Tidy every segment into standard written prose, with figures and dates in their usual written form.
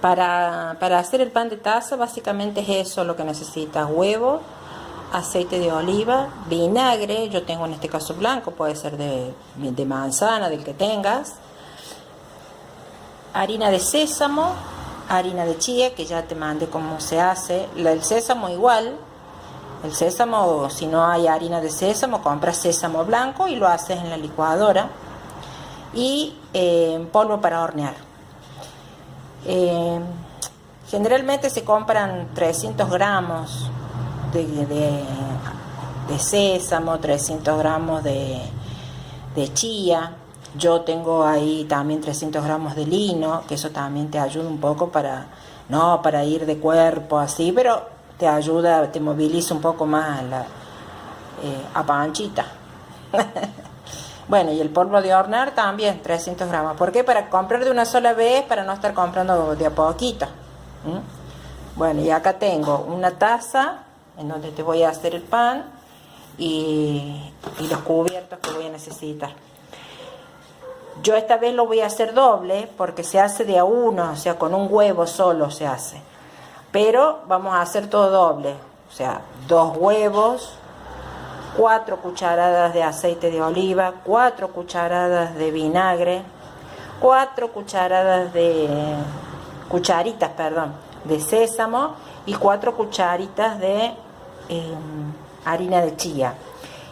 Para hacer el pan de taza básicamente es eso lo que necesitas: huevo, aceite de oliva, vinagre, yo tengo en este caso blanco, puede ser de manzana, del que tengas, harina de sésamo, harina de chía, que ya te mandé cómo se hace, el sésamo igual, el sésamo, si no hay harina de sésamo, compras sésamo blanco y lo haces en la licuadora, y polvo para hornear. Generalmente se compran 300 gramos de sésamo, 300 gramos de chía. Yo tengo ahí también 300 gramos de lino, que eso también te ayuda un poco para ir de cuerpo así, pero te ayuda, te moviliza un poco más a panchita. Bueno, y el polvo de hornear también 300 gramos. ¿Por qué? Para comprar de una sola vez, para no estar comprando de a poquito. Bueno, y acá tengo una taza en donde te voy a hacer el pan y los cubiertos que voy a necesitar. Yo esta vez lo voy a hacer doble porque se hace de a uno, o sea, con un huevo solo se hace. Pero vamos a hacer todo doble, o sea, 2 huevos, 4 cucharadas de aceite de oliva, 4 cucharadas de vinagre, 4 cucharitas de sésamo y 4 cucharitas de harina de chía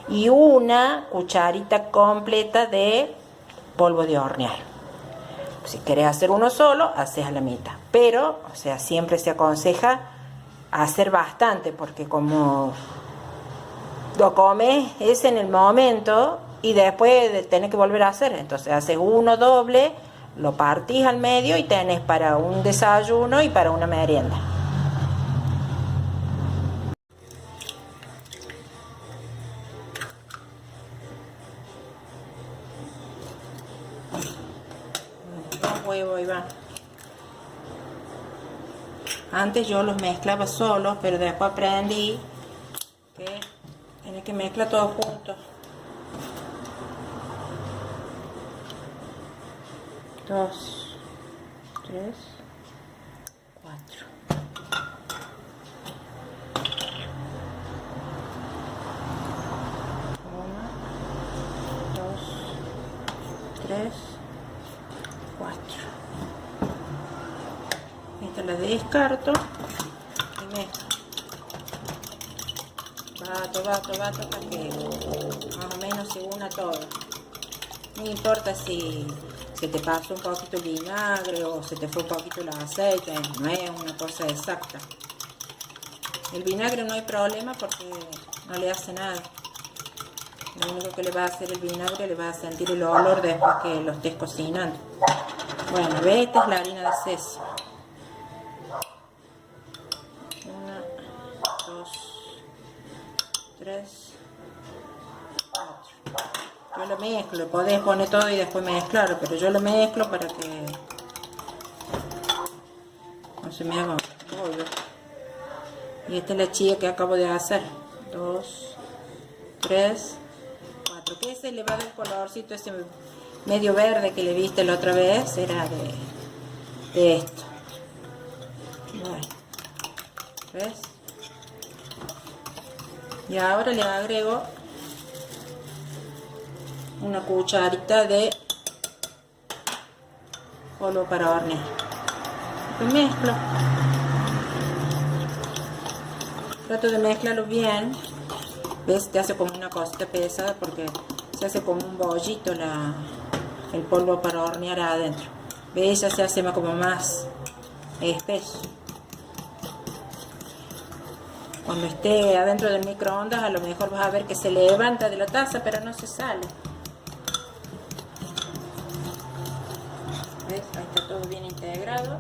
y una cucharita completa de polvo de hornear. Si querés hacer uno solo, haces a la mitad, pero, o sea, siempre se aconseja hacer bastante porque como lo comes es en el momento y después tenés que volver a hacer, entonces haces uno doble, lo partís al medio y tenés para un desayuno y para una merienda. Dos huevos, Iván. Antes yo los mezclaba solos, pero después aprendí que tienes que mezclar todo junto. 2, 3, 4. 1, 2, 3, 4. Esta la descarto y mezclo. Bato hasta que más o menos se una todo. No importa si se te pasó un poquito el vinagre o se te fue un poquito el aceite, no es una cosa exacta. El vinagre no hay problema porque no le hace nada. Lo único que le va a hacer el vinagre, le va a sentir el olor después que lo estés cocinando. Bueno, ¿ves? Esta es la harina de sésamo. 1, 2, 3, 4. Yo lo mezclo, podés poner todo y después mezclarlo, pero yo lo mezclo para que no se me haga polvo. Y esta es la chía que acabo de hacer. 2, 3, 4. Que ese le va a dar el colorcito ese medio verde que le viste la otra vez, era de esto. Bueno, ¿ves? Y ahora le agrego una cucharita de polvo para hornear. Lo mezclo. Trato de mezclarlo bien. ¿Ves? Te hace como una cosita pesada porque se hace como un bollito el polvo para hornear adentro. ¿Ves? Ya se hace como más espeso. Cuando esté adentro del microondas a lo mejor vas a ver que se levanta de la taza, pero no se sale. ¿Ves? Ahí está todo bien integrado.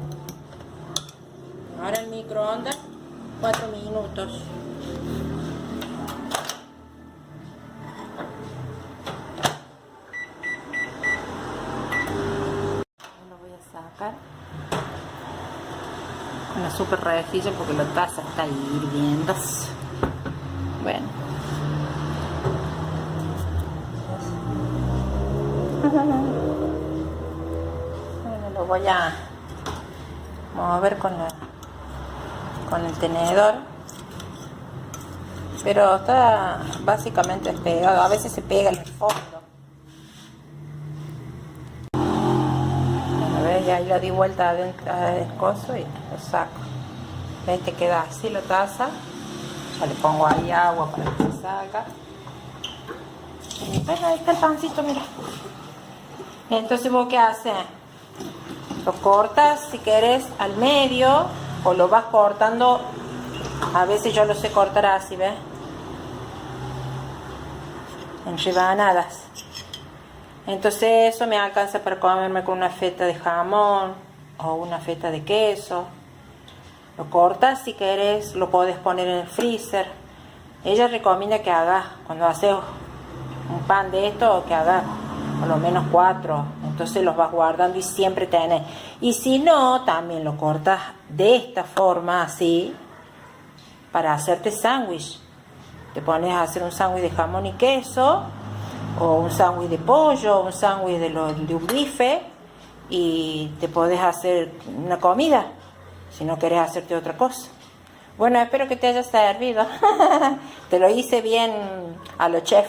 Ahora el microondas 4 minutos. Lo voy a sacar con la super rejilla porque la taza está hirviendo. Bueno. Bueno, lo voy a mover con el tenedor, pero está básicamente despegado. A veces se pega en el fondo. A ver, ya ahí lo di vuelta adentro del coso y lo saco. ¿Ves? Te queda así la taza. Ya le pongo ahí agua para que se salga. Y bueno, ahí está el pancito, mira. Entonces, ¿vos qué haces? Lo cortas si querés al medio o lo vas cortando. A veces yo lo sé cortar así, ¿ves? En rebanadas. Entonces eso me alcanza para comerme con una feta de jamón o una feta de queso. Lo cortas si querés, lo podés poner en el freezer. Ella recomienda que hagas, cuando haces un pan de esto, que hagas por lo menos 4. Entonces los vas guardando y siempre tenés. Y si no, también lo cortas de esta forma, así, para hacerte sándwich. Te pones a hacer un sándwich de jamón y queso, o un sándwich de pollo, o un sándwich de un bife, y te podés hacer una comida, si no querés hacerte otra cosa. Bueno, espero que te haya servido. Te lo hice bien a lo chef.